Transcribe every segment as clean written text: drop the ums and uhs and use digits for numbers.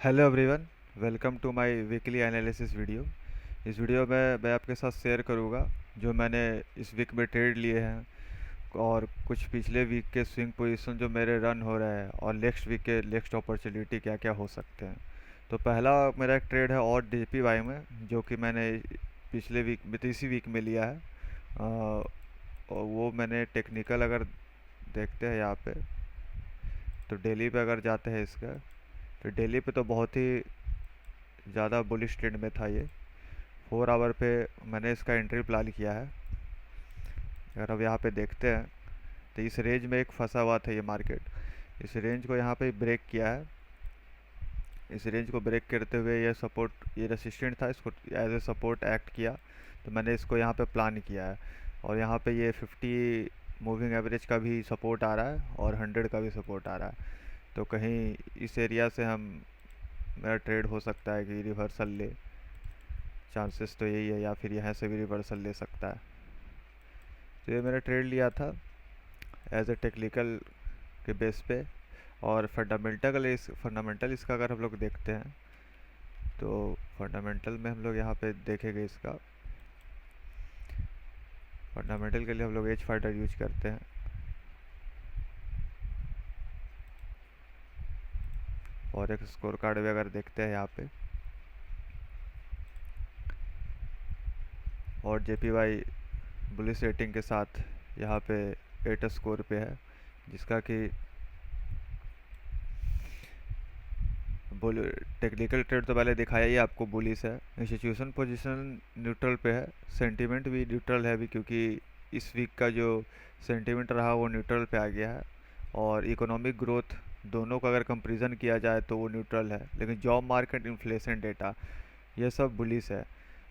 Hello everyone, welcome to my weekly analysis video. इस video में मैं आपके साथ शेयर करूंगा जो मैंने इस वीक में ट्रेड लिए हैं और कुछ पिछले वीक के स्विंग पोजीशन जो मेरे रन हो रहे हैं और नेक्स्ट वीक के नेक्स्ट अपॉर्चुनिटी क्या क्या हो सकते हैं। तो पहला मेरा एक ट्रेड है और DPY में, जो कि मैंने पिछले वीक में इसी वीक में लिया है। और वो मैंने टेक्निकल अगर देखते हैं यहाँ पे, तो डेली पे अगर जाते हैं इसका, तो डेली पे तो बहुत ही ज़्यादा बुलिश ट्रेंड में था ये। 4 आवर पे मैंने इसका एंट्री प्लान किया है। अगर अब यहाँ पे देखते हैं तो इस रेंज में एक फंसा हुआ था ये मार्केट। इस रेंज को यहाँ पे ब्रेक किया है। इस रेंज को ब्रेक करते हुए ये सपोर्ट, ये रेसिस्टेंट था, इसको एज ए सपोर्ट एक्ट किया। तो मैंने इसको यहाँ पे प्लान किया है। और यहाँ पे ये 50 मूविंग एवरेज का भी सपोर्ट आ रहा है और 100 का भी सपोर्ट आ रहा है। तो कहीं इस एरिया से हम मेरा ट्रेड हो सकता है कि रिवर्सल ले, चांसेस तो यही है, या फिर यहाँ से भी रिवर्सल ले सकता है। तो ये मैंने ट्रेड लिया था एज ए टेक्निकल के बेस पे। और फंडामेंटल इसका अगर हम लोग देखते हैं तो फंडामेंटल में हम लोग यहाँ पे देखेंगे इसका। फंडामेंटल के लिए हम लोग एज फाइटर यूज करते हैं। और एक स्कोर कार्ड भी अगर देखते हैं यहाँ पे, और JPY बुलिश रेटिंग के साथ यहाँ पे 8 स्कोर पे है, जिसका कि टेक्निकल ट्रेड तो पहले दिखाया ही आपको बुलिश है। इंस्टीट्यूशन पोजीशन न्यूट्रल पे है, सेंटीमेंट भी न्यूट्रल है अभी, क्योंकि इस वीक का जो सेंटीमेंट रहा वो न्यूट्रल पे आ गया है। और इकोनॉमिक ग्रोथ दोनों का अगर कंपेरिजन किया जाए तो वो न्यूट्रल है, लेकिन जॉब मार्केट, इन्फ्लेशन डेटा, ये सब बुलिश है।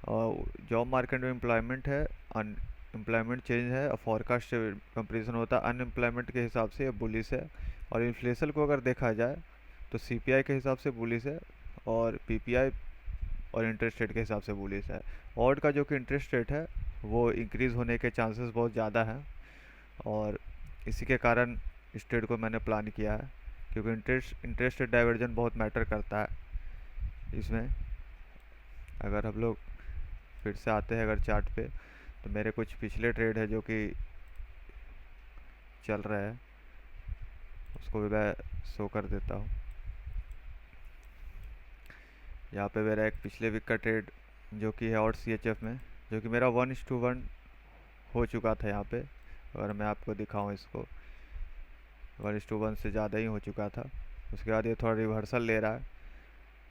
और जॉब मार्केट में एम्प्लॉयमेंट है, एम्प्लॉयमेंट चेंज है, और फॉरकास्ट से कंपेरिजन होता है अनएम्प्लॉयमेंट के हिसाब से, ये बुलिश है। और इन्फ्लेशन को अगर देखा जाए तो CPI के हिसाब से बुलिश है, और PPI और इंटरेस्ट रेट के हिसाब से बुलिश है। ऑड का जो कि इंटरेस्ट रेट है वो इंक्रीज़ होने के चांसेस बहुत ज़्यादा हैं, और इसी के कारण इस ट्रेड को मैंने प्लान किया है, क्योंकि इंटरेस्ट रेट डाइवर्जन बहुत मैटर करता है इसमें। अगर हम लोग फिर से आते हैं अगर चार्ट पे, तो मेरे कुछ पिछले ट्रेड है जो कि चल रहा है, उसको भी मैं शो कर देता हूँ। यहाँ पे मेरा एक पिछले वीक का ट्रेड जो कि है और CHF में, जो कि मेरा 1:1 हो चुका था यहाँ पे। अगर मैं आपको दिखाऊँ इसको, 1:1 से ज़्यादा ही हो चुका था। उसके बाद ये थोड़ा रिवर्सल ले रहा है।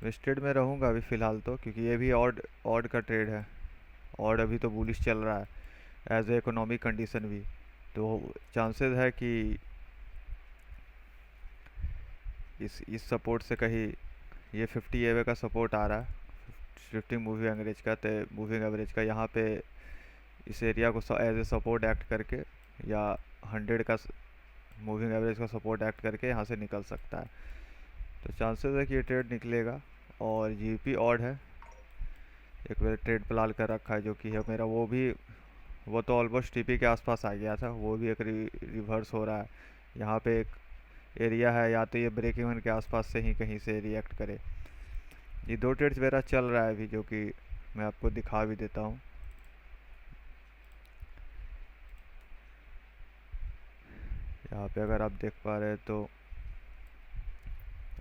मैं इस ट्रेड में रहूँगा अभी फ़िलहाल तो, क्योंकि ये भी ऑड का ट्रेड है। ऑड अभी तो बुलिश चल रहा है एज ए इकोनॉमिक कंडीशन भी। तो चांसेस है कि इस सपोर्ट से कहीं ये 50 EVA का सपोर्ट आ रहा है, 50 मूविंग एवरेज का यहाँ पे इस एरिया को एज ए सपोर्ट एक्ट करके, या 100 का मूविंग एवरेज का सपोर्ट एक्ट करके यहाँ से निकल सकता है। तो चांसेस है कि ये ट्रेड निकलेगा। और GP ऑड है, एक बार ट्रेड प्लान कर रखा है जो कि है मेरा, वो तो ऑलमोस्ट TP के आसपास आ गया था, वो भी एक रिवर्स हो रहा है। यहाँ पे एक एरिया है, या तो ये ब्रेक इवन के आसपास से ही कहीं से रिएक्ट करे। ये 2 ट्रेड्स मेरा चल रहा है अभी, जो कि मैं आपको दिखा भी देता हूँ। यहाँ पे अगर आप देख पा रहे हैं तो,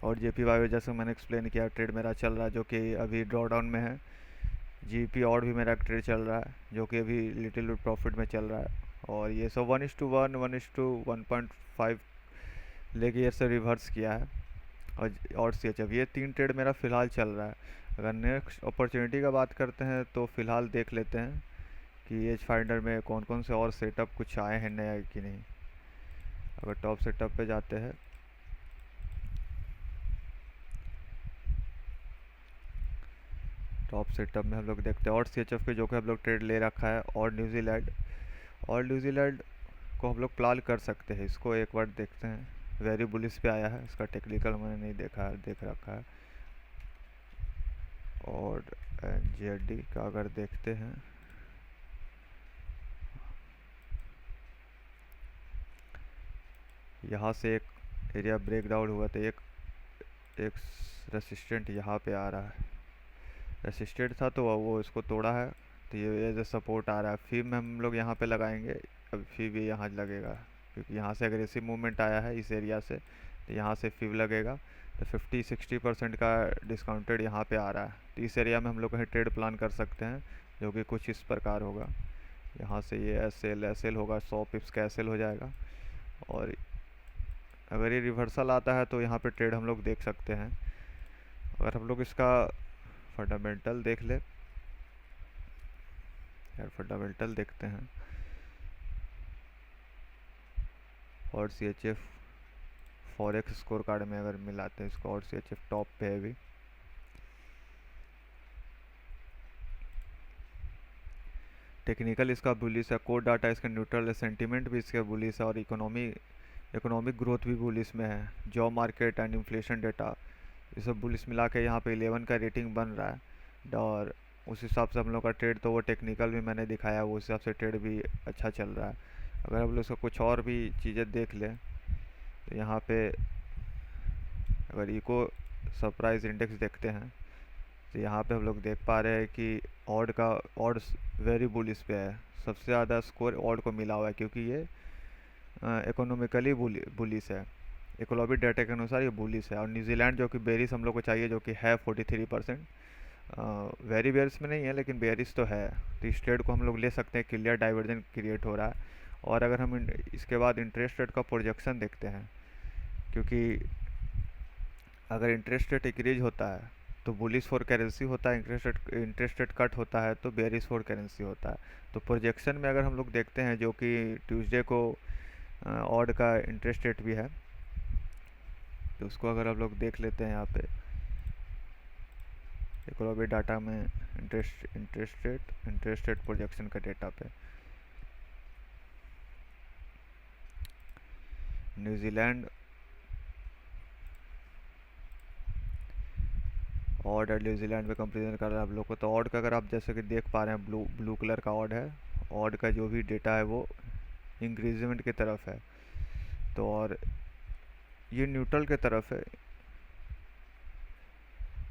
और JPY जैसे मैंने एक्सप्लेन किया, ट्रेड मेरा चल रहा है जो कि अभी ड्रॉ डाउन में है। GP और भी मेरा ट्रेड चल रहा है जो कि अभी लिटिल बिट प्रॉफिट में चल रहा है। और ये सब 1:1, 1:1.5 लेके ये से रिवर्स किया है। और CHF, ये 3 ट्रेड मेरा फ़िलहाल चल रहा है। अगर नेक्स्ट अपॉर्चुनिटी का बात करते हैं तो फ़िलहाल देख लेते हैं कि एज फाइंडर में कौन कौन से और सेटअप कुछ आए हैं नया कि नहीं। अगर टॉप सेटअप पे जाते हैं, टॉप सेटअप में हम लोग देखते हैं और CHF पे जो कि हम लोग ट्रेड ले रखा है, और न्यूजीलैंड को हम लोग प्लान कर सकते हैं। इसको एक बार देखते हैं, वेरी बुलिश पे आया है, इसका टेक्निकल मैंने नहीं देख रखा है। और NZD का अगर देखते हैं, यहाँ से एक एरिया ब्रेक डाउन हुआ था, एक एक रेसिस्टेंट यहाँ पे आ रहा है, रेसिस्टेंट था तो वो इसको तोड़ा है, तो ये एज ए सपोर्ट आ रहा है। फिर में हम लोग यहाँ पे लगाएंगे, अब फिर भी यहाँ लगेगा क्योंकि यहाँ से अग्रेसिव मूवमेंट आया है इस एरिया से, तो यहाँ से फिर लगेगा। तो 50-60% का डिस्काउंटेड यहाँ पे आ रहा है, तो इस एरिया में हम लोग कहीं ट्रेड प्लान कर सकते हैं, जो कि कुछ इस प्रकार होगा। यहाँ से ये एस एल होगा, 100 पिप्स का एस एल हो जाएगा। और अगर ये रिवर्सल आता है तो यहाँ पे ट्रेड हम लोग देख सकते हैं। अगर हम लोग इसका फंडामेंटल देख ले यार, फंडामेंटल देखते हैं, और C H F forex scorecard में अगर मिलाते हैं इसको, और सी एच एफ टॉप पे है अभी। टेक्निकल इसका बुलिश है, कोर डाटा इसका न्यूट्रल है, सेंटीमेंट भी इसका बुलिश है, और इकोनॉमिक ग्रोथ भी बुलिश में है। Job market and inflation data ये सब बुलिश मिला के यहाँ पे 11 का रेटिंग बन रहा है। और उस हिसाब से हम लोग का ट्रेड, तो वो टेक्निकल भी मैंने दिखाया, वो उस हिसाब से ट्रेड भी अच्छा चल रहा है। अगर हम लोग इसको कुछ और भी चीज़ें देख लें तो यहाँ पे अगर इको सरप्राइज इंडेक्स देखते हैं तो यहाँ पे हम लोग देख पा रहे हैं कि ऑड वेरी बुलिश पे है, सबसे ज़्यादा स्कोर ऑड को मिला हुआ है, क्योंकि ये इकोनॉमिकली बुलिश है। इकोनॉमिक डाटा के अनुसार ये बुलिश है। और न्यूजीलैंड जो कि बेरिस हम लोग को चाहिए, जो कि है 43%, वेरी बेयरिश में नहीं है लेकिन बेयरिश तो है, तो इस ट्रेड को हम लोग ले सकते हैं। क्लियर डाइवर्जेंस क्रिएट हो रहा है। और अगर हम इसके बाद इंटरेस्ट रेट का प्रोजेक्शन देखते हैं, क्योंकि अगर इंटरेस्ट रेट इंक्रीज होता है तो बुलिश फॉर करेंसी होता है, इंटरेस्ट रेट कट होता है तो बेरिश फॉर करेंसी होता है। तो प्रोजेक्शन में अगर हम लोग देखते हैं, जो कि ट्यूसडे को ऑड का इंटरेस्ट रेट भी है, तो उसको अगर हम लोग देख लेते हैं यहाँ पे इकोनॉमिक डाटा में इंटरेस्ट रेट प्रोजेक्शन का डेटा पे न्यूजीलैंड ऑड और न्यूजीलैंड में कंपेरिजन कर रहा है आप लोग को। तो ऑड का अगर आप जैसे कि देख पा रहे हैं, ब्लू कलर का ऑड है, ऑड का जो भी डेटा है वो इंक्रीजमेंट की तरफ है, तो और ये न्यूट्रल की तरफ है।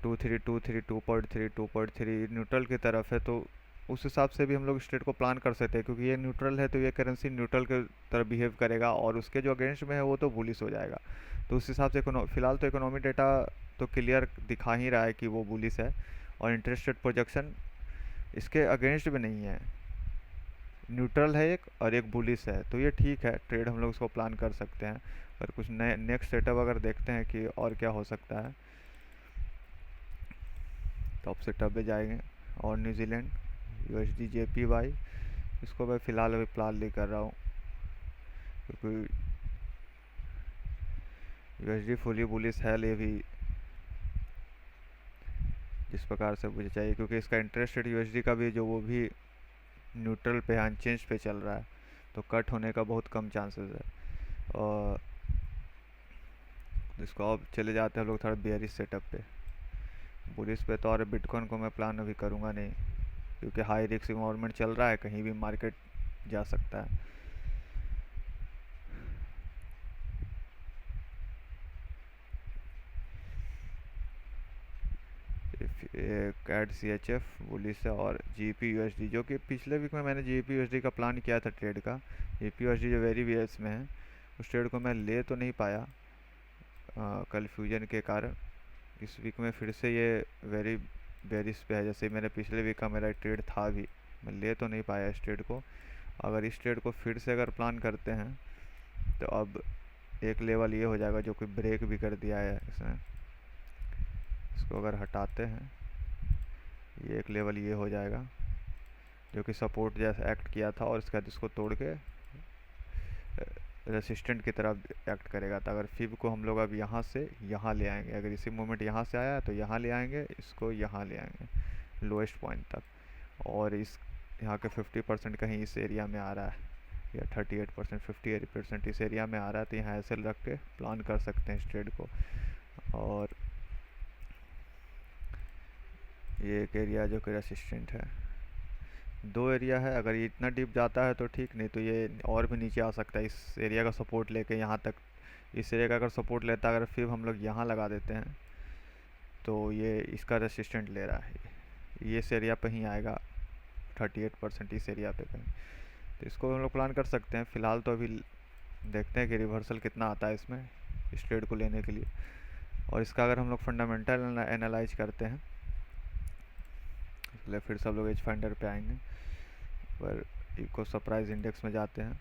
2.3 न्यूट्रल की तरफ है, तो उस हिसाब से भी हम लोग स्ट्रेट को प्लान कर सकते हैं, क्योंकि ये न्यूट्रल है तो ये करेंसी न्यूट्रल के तरफ बिहेव करेगा, और उसके जो अगेंस्ट में है वो तो बुलिश हो जाएगा। तो उस हिसाब से फिलहाल तो इकोनॉमिक डेटा तो क्लियर दिखा ही रहा है कि वो बुलिश है, और इंटरेस्ट रेट प्रोजेक्शन इसके अगेंस्ट भी नहीं है, न्यूट्रल है एक और एक बुलिश है, तो ये ठीक है, ट्रेड हम लोग उसको प्लान कर सकते हैं। और कुछ नए नेक्स्ट सेटअप अगर देखते हैं कि और क्या हो सकता है, टॉप सेटअप पे जाएंगे। और न्यूजीलैंड USD JPY, इसको मैं फ़िलहाल अभी प्लान नहीं कर रहा हूँ, क्योंकि USD फुली बुलिश है ले भी जिस प्रकार से मुझे चाहिए, क्योंकि इसका इंटरेस्ट रेट USD का भी जो वो भी न्यूट्रल पे अनचेंज पे चल रहा है, तो कट होने का बहुत कम चांसेस है। और इसको अब चले जाते हैं हम लोग थोड़ा बेयरिश सेटअप पे, बुलिश पे। तो और बिटकॉइन को मैं प्लान अभी करूँगा नहीं, क्योंकि हाई रिस्क इन्वायरमेंट चल रहा है, कहीं भी मार्केट जा सकता है। कैट CHF बुलिश है, और GPUSD, जो कि पिछले वीक में मैंने GPUSD का प्लान किया था ट्रेड का। GPUSD जो वेरी बेयरिश में है, उस ट्रेड को मैं ले तो नहीं पाया कन्फ्यूजन के कारण। इस वीक में फिर से ये वेरी बेयरिश पे है, जैसे मेरे पिछले वीक का मेरा ट्रेड था भी, मैं ले तो नहीं पाया इस ट्रेड को। अगर इस ट्रेड को फिर से अगर प्लान करते हैं तो अब एक लेवल ये हो जाएगा, जो कि ब्रेक भी कर दिया है इसने। इसको अगर हटाते हैं, ये एक लेवल ये हो जाएगा, जो कि सपोर्ट जैसा एक्ट किया था, और इसके बाद इसको तोड़ के रेसिस्टेंट की तरफ एक्ट करेगा। तो अगर फिब को हम लोग अब यहाँ से यहाँ ले आएंगे, अगर इसी मूवमेंट यहाँ से आया तो यहाँ ले आएंगे, इसको यहाँ ले आएंगे लोएस्ट पॉइंट तक, और इस यहाँ के 50% कहीं इस एरिया में आ रहा है, या 38% 58% इस एरिया में आ रहा है, तो यहाँ ऐसे रख के प्लान कर सकते हैं इस ट्रेड को। और ये एक एरिया जो कि रेसिस्टेंट है, दो एरिया है, अगर ये इतना डीप जाता है तो ठीक, नहीं तो ये और भी नीचे आ सकता है। इस एरिया का सपोर्ट लेके यहाँ तक, इस एरिया का अगर सपोर्ट लेता है, अगर फिर हम लोग यहाँ लगा देते हैं तो ये इसका रेसिस्टेंट ले रहा है, ये इस एरिया पे ही आएगा 38% इस एरिया पे कहीं। तो इसको हम लोग प्लान कर सकते हैं। फ़िलहाल तो अभी देखते हैं कि रिवर्सल कितना आता है इसमें इस ट्रेड को लेने के लिए। और इसका अगर हम लोग फंडामेंटल एनालाइज करते हैं, इसलिए फिर सब लोग एज फाइंडर पे आएंगे, पर इको सरप्राइज इंडेक्स में जाते हैं।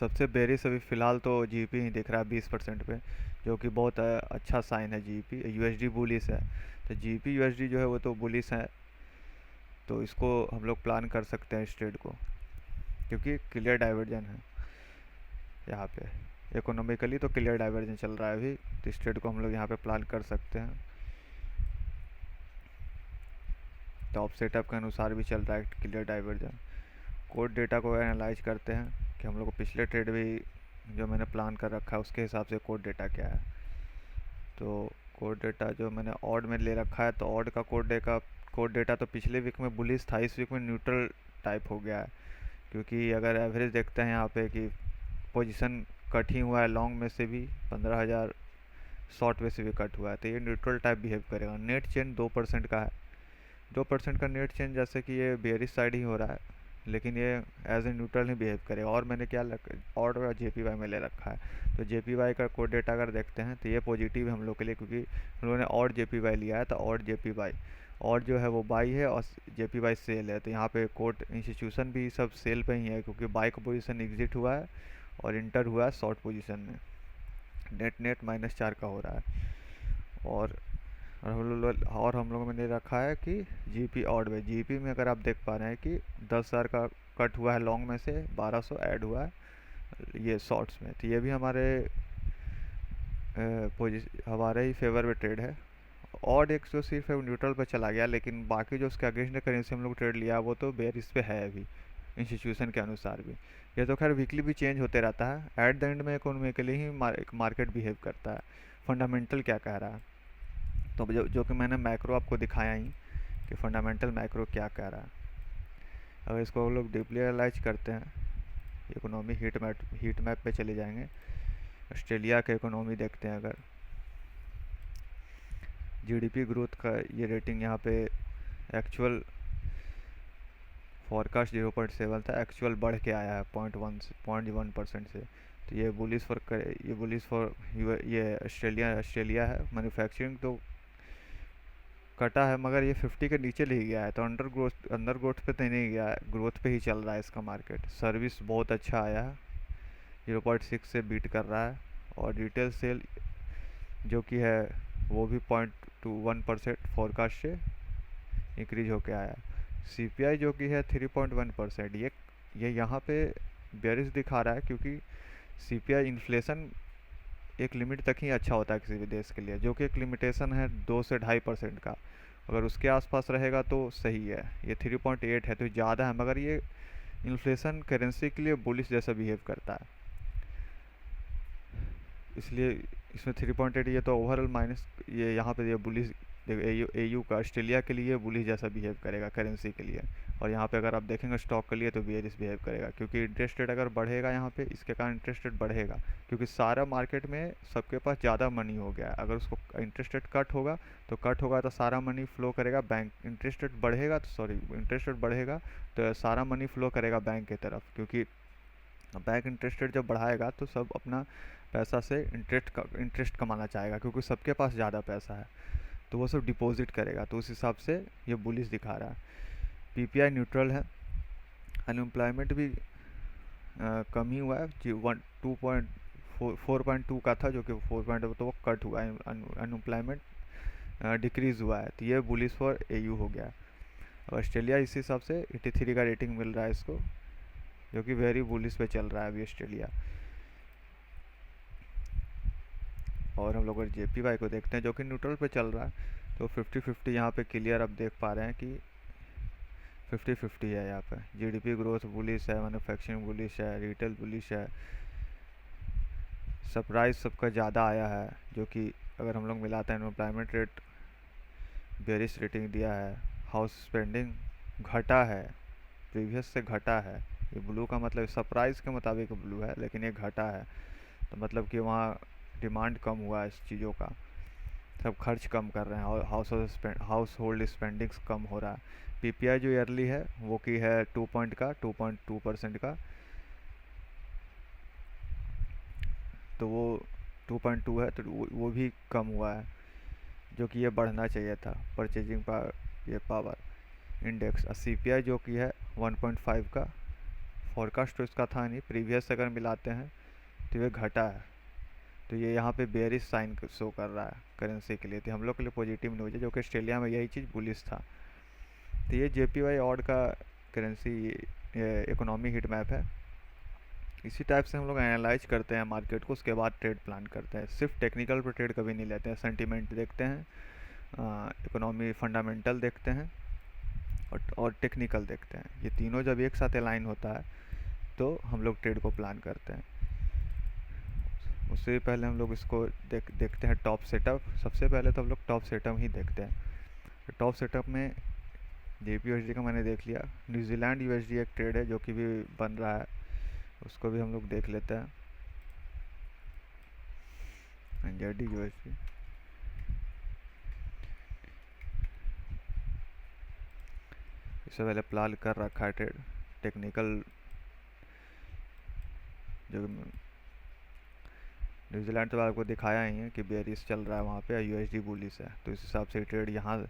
सबसे बेरिश अभी फ़िलहाल तो जीपी ही दिख रहा है 20% पे, जो कि बहुत अच्छा साइन है। जीपी यूएसडी बुलिश है, तो जीपी यूएसडी जो है वो तो बुलिश है, तो इसको हम लोग प्लान कर सकते हैं इस ट्रेड को, क्योंकि क्लियर डाइवर्जन है यहाँ पे। इकोनॉमिकली तो क्लियर डाइवर्जन चल रहा है अभी, तो इस ट्रेड को हम लोग यहाँ पे प्लान कर सकते हैं। टॉप सेटअप के अनुसार भी चल रहा है क्लियर डाइवर्जन। कोड डेटा को एनालाइज करते हैं कि हम लोग को पिछले ट्रेड भी जो मैंने प्लान कर रखा है उसके हिसाब से कोड डेटा क्या है। तो कोड डेटा जो मैंने ऑड में ले रखा है, तो ऑड का कोड डेटा तो पिछले वीक में बुलिश था, इस वीक में न्यूट्रल टाइप हो गया है। क्योंकि अगर एवरेज देखते हैं यहाँ पे कि पोजीशन कट ही हुआ है, लॉन्ग में से भी 15,000, शॉर्ट में से भी कट हुआ है, तो ये न्यूट्रल टाइप बिहेव करेगा। नेट चेन 2% का है, 2% का नेट चेंज, जैसे कि ये बेयरिश साइड ही हो रहा है, लेकिन ये एज ए न्यूट्रल ही बिहेव करेगा। और मैंने क्या ऑड और जेपीवाई में ले रखा है, तो जेपीवाई का कोड डेटा अगर देखते हैं तो ये पॉजिटिव है हम लोग के लिए, क्योंकि हम लोगों ने ऑड जेपीवाई लिया है। तो ऑड जेपीवाई, और जो है वो बाई है और जेपीवाई सेल है, तो यहाँ पे कोड इंस्टीट्यूशन भी सब सेल पे ही है, क्योंकि बाई का पोजीशन एग्जिट हुआ है और इंटर हुआ है शॉर्ट पोजीशन में। नेट -4 का हो रहा है। और हम लोगों ने रखा है कि जीपी ऑड में, जीपी में अगर आप देख पा रहे हैं कि 10,000 का कट हुआ है लॉन्ग में से, 1200 ऐड हुआ है ये शॉर्ट्स में, तो ये भी हमारे ही फेवर में ट्रेड है। ऑड एक जो सिर्फ है न्यूट्रल पे चला गया, लेकिन बाकी जो उसके अगेंस्ट करेंसी हम लोग ट्रेड लिया वो तो बेयरिश पे है अभी इंस्टीट्यूशन के अनुसार भी। ये तो खैर वीकली भी चेंज होते रहता है, एट द एंड में इकोनॉमिकली ही मार्केट बिहेव करता है। फंडामेंटल क्या कह रहा है, तो जो कि मैंने मैक्रो आपको दिखाया ही कि फंडामेंटल मैक्रो क्या कह रहा है। अगर इसको हम लोग डीपली एनालाइज करते हैं, इकोनॉमी हीट मैप पे चले जाएंगे, ऑस्ट्रेलिया का इकोनॉमी देखते हैं। अगर जीडीपी ग्रोथ का ये रेटिंग यहाँ पे एक्चुअल फॉरकास्ट 0.7 था, एक्चुअल बढ़ के आया है 0.1% से। तो ये बुलिश फॉर ये ऑस्ट्रेलिया है। मैन्युफैक्चरिंग तो कटा है, मगर ये 50 के नीचे ले गया है, तो अंडर ग्रोथ पे तो नहीं गया है, ग्रोथ पे ही चल रहा है इसका मार्केट। सर्विस बहुत अच्छा आया है, 0.6 से बीट कर रहा है। और रिटेल सेल जो कि है वो भी 0.21% फोरकास्ट से इंक्रीज होके आया है। सीपीआई जो कि है 3.1%, ये यहाँ पे बेरिश दिखा रहा है, क्योंकि सीपीआई इन्फ्लेशन एक लिमिट तक ही अच्छा होता है किसी भी देश के लिए, जो कि एक लिमिटेशन है 2 से 2.5% का। अगर उसके आसपास रहेगा तो सही है। ये 3.8 है तो ज़्यादा है, मगर ये इन्फ्लेशन करेंसी के लिए बुलिश जैसा बिहेव करता है, इसलिए इसमें 3.8 ये तो ओवरऑल माइनस, ये यहाँ पे ये बुलिश एयू का ऑस्ट्रेलिया के लिए बुलिश जैसा बिहेव करेगा करेंसी के लिए। और यहाँ पे अगर आप देखेंगे स्टॉक के लिए तो बेयरिश बिहेव करेगा, क्योंकि इंटरेस्ट रेट अगर बढ़ेगा यहाँ पे, इसके कारण इंटरेस्ट रेट बढ़ेगा, क्योंकि सारा मार्केट में सबके पास ज़्यादा मनी हो गया है। अगर उसको इंटरेस्ट रेट कट होगा तो सारा मनी फ्लो करेगा बैंक। इंटरेस्ट रेट बढ़ेगा तो सारा मनी फ्लो करेगा बैंक की तरफ, क्योंकि बैंक इंटरेस्ट रेट जब बढ़ाएगा तो सब अपना पैसा से इंटरेस्ट कमाना चाहेगा, क्योंकि सबके पास ज़्यादा पैसा है, तो वो सब डिपॉजिट करेगा। तो उस हिसाब से ये बुलिश दिखा रहा है। पीपीआई न्यूट्रल है। अनएम्प्लॉयमेंट भी कम ही हुआ है, 4.2 का था, जो कि 4.2 तो वो कट हुआ है। अनएम्प्लॉयमेंट डिक्रीज़ हुआ है, तो ये बुलिश फॉर एयू हो गया। ऑस्ट्रेलिया इस हिसाब से 83 का रेटिंग मिल रहा है इसको, जो कि वेरी बुलिश पे चल रहा है अभी ऑस्ट्रेलिया। और हम लोग अगर जेपीवाई को देखते हैं जो कि न्यूट्रल पे चल रहा है, तो 50-50 यहाँ पे क्लियर आप देख पा रहे हैं कि 50-50 है यहाँ पे। जीडीपी ग्रोथ बुलिश है, मैन्युफैक्चरिंग बुलिश है, रिटेल बुलिश है। सरप्राइज सबका ज़्यादा आया है, जो कि अगर हम लोग मिलाते हैं, एम्प्लॉयमेंट रेट बेरिश रेटिंग दिया है। हाउस स्पेंडिंग घटा है, प्रीवियस से घटा है। ये ब्लू का मतलब सरप्राइज के मुताबिक ब्लू है, लेकिन ये घटा है, तो मतलब कि वहाँ डिमांड कम हुआ है इस चीज़ों का। सब खर्च कम कर रहे हैं और हाउस होल्ड स्पेंडिंग्स कम हो रहा है। पीपीआई जो ईयरली है वो की है 2.2% का, तो वो 2.2 है, तो वो भी कम हुआ है, जो कि ये बढ़ना चाहिए था। परचेजिंग पावर, ये पावर इंडेक्स। और सीपीआई जो कि है 1.5 का, फॉरकास्ट तो इसका था नहीं, प्रीवियस अगर मिलाते हैं तो ये घटा है। तो ये यहाँ पे बेयरिश साइन शो कर रहा है करेंसी के लिए, तो हम लोग के लिए पॉजिटिव न्यूज़ है, जो कि ऑस्ट्रेलिया में यही चीज़ बुलिश था। तो ये जेपीवाई ऑड का करेंसी इकोनॉमी हीट मैप है। इसी टाइप से हम लोग एनालाइज करते हैं मार्केट को, उसके बाद ट्रेड प्लान करते हैं। सिर्फ टेक्निकल पर ट्रेड कभी नहीं लेते हैं, सेंटीमेंट देखते हैं, इकोनॉमी फंडामेंटल देखते हैं, और टेक्निकल देखते हैं। ये तीनों जब एक साथ अलाइन होता है तो हम लोग ट्रेड को प्लान करते हैं। उससे पहले हम लोग इसको देखते हैं टॉप सेटअप। सबसे पहले तो हम लोग टॉप सेटअप ही देखते हैं। टॉप सेटअप में JPUSD का मैंने देख लिया। न्यूजीलैंड USD एक ट्रेड है जो कि भी बन रहा है, उसको भी हम लोग देख लेते हैं। NZD USD, इससे पहले प्लान कर रखा है ट्रेड। टेक्निकल जो न्यूजीलैंड तो आपको दिखाया ही है कि बेरिश चल रहा है वहाँ पे, USD बुलिश है, तो इस हिसाब से ट्रेड यहाँ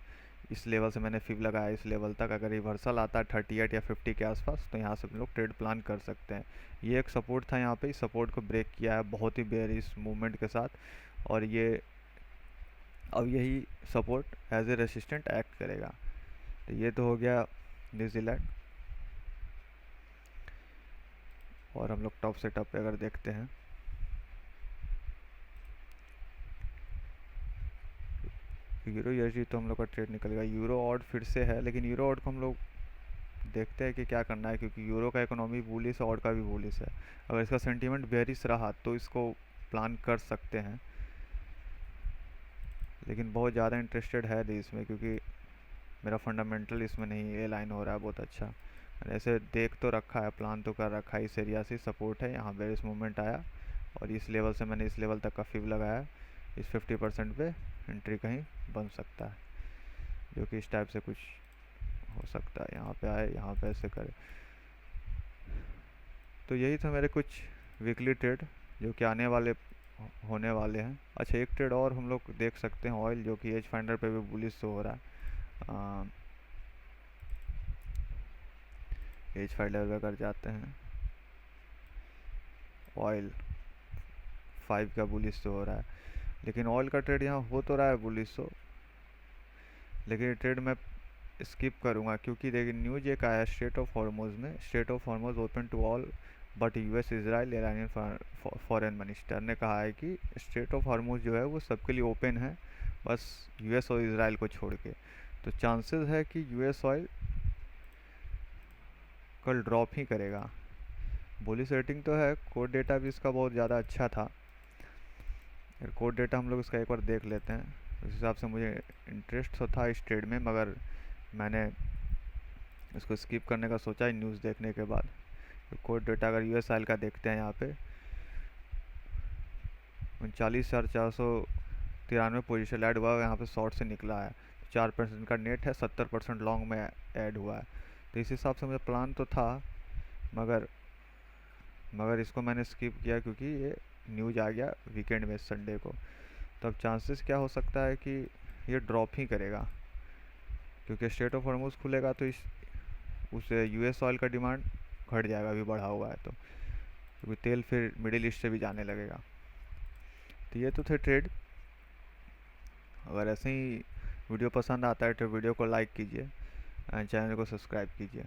इस लेवल से मैंने फिब लगाया, इस लेवल तक अगर रिवर्सल आता है 38 या 50 के आसपास, तो यहाँ से हम लोग ट्रेड प्लान कर सकते हैं। ये एक सपोर्ट था, यहाँ पे इस सपोर्ट को ब्रेक किया है बहुत ही बेरिश मूवमेंट के साथ, और ये अब यही support as a resistant act करेगा। तो ये तो हो गया न्यूजीलैंड। और हम लोग टॉप सेटअप पे अगर देखते हैं, यूरो USD तो हम लोग का ट्रेड निकलेगा। यूरो ऑड फिर से है, लेकिन यूरो ऑड को हम लोग देखते हैं कि क्या करना है, क्योंकि यूरो का इकोनॉमी बुलिश है, ऑड का भी बुलिश है। अगर इसका सेंटीमेंट बेरिश रहा तो इसको प्लान कर सकते हैं, लेकिन बहुत ज़्यादा इंटरेस्टेड है नहीं इसमें, क्योंकि मेरा फंडामेंटल इसमें नहीं अलाइन हो रहा है बहुत अच्छा। ऐसे देख तो रखा है, प्लान तो कर रखा है। इस एरिया से सपोर्ट है, यहाँ बेरिश मूवमेंट आया और इस लेवल से मैंने इस लेवल तक का फिब लगाया। इस 50% पे एंट्री कहीं बन सकता है, जो कि इस टाइप से कुछ हो सकता है। यहाँ पे आए, यहाँ पे ऐसे करे। तो यही था मेरे कुछ वीकली ट्रेड जो कि आने वाले होने वाले हैं। अच्छा, एक ट्रेड और हम लोग देख सकते हैं, ऑयल, जो कि एज फाइंडर पे भी बुलिश हो रहा है। एज फाइंडर पे अगर जाते हैं, ऑयल 5 का बुलिश हो रहा है, लेकिन ऑयल का ट्रेड यहाँ हो तो रहा है बुलिश, लेकिन ट्रेड में स्किप करूँगा, क्योंकि देखिए न्यूज एक आया स्ट्रेट ऑफ हॉर्मुज में। Strait of Hormuz open to all but US Israel Iranian foreign minister ने कहा है कि स्ट्रेट ऑफ हॉर्मुज जो है वो सबके लिए ओपन है, बस US और इजराइल को छोड़ के। तो चांसेस है कि US ऑयल कल ड्रॉप ही करेगा। बुलिश रेटिंग तो है, कोड डेटा भी इसका बहुत ज़्यादा अच्छा था। कोड डेटा हम लोग इसका एक बार देख लेते हैं। उस हिसाब से मुझे इंटरेस्ट तो था इस ट्रेड में, मगर मैंने इसको स्किप करने का सोचा न्यूज़ देखने के बाद। तो कोड डेटा अगर US ऑयल का देखते हैं, यहाँ पे 39,493 पोजीशन ऐड हुआ है, यहाँ पे शॉर्ट से निकला है। 4% का नेट है, 70% लॉन्ग में ऐड हुआ है। तो इस हिसाब से मुझे प्लान तो था, मगर इसको मैंने स्किप किया क्योंकि ये न्यूज आ गया वीकेंड में संडे को। तब चांसेस क्या हो सकता है कि ये ड्रॉप ही करेगा, क्योंकि स्ट्रेट ऑफ हॉर्मुज खुलेगा तो उस US ऑयल का डिमांड घट जाएगा, अभी बढ़ा हुआ है तो, क्योंकि तेल फिर मिडिल ईस्ट से भी जाने लगेगा। तो ये तो थे ट्रेड। अगर ऐसे ही वीडियो पसंद आता है तो वीडियो को लाइक कीजिए, चैनल को सब्सक्राइब कीजिए।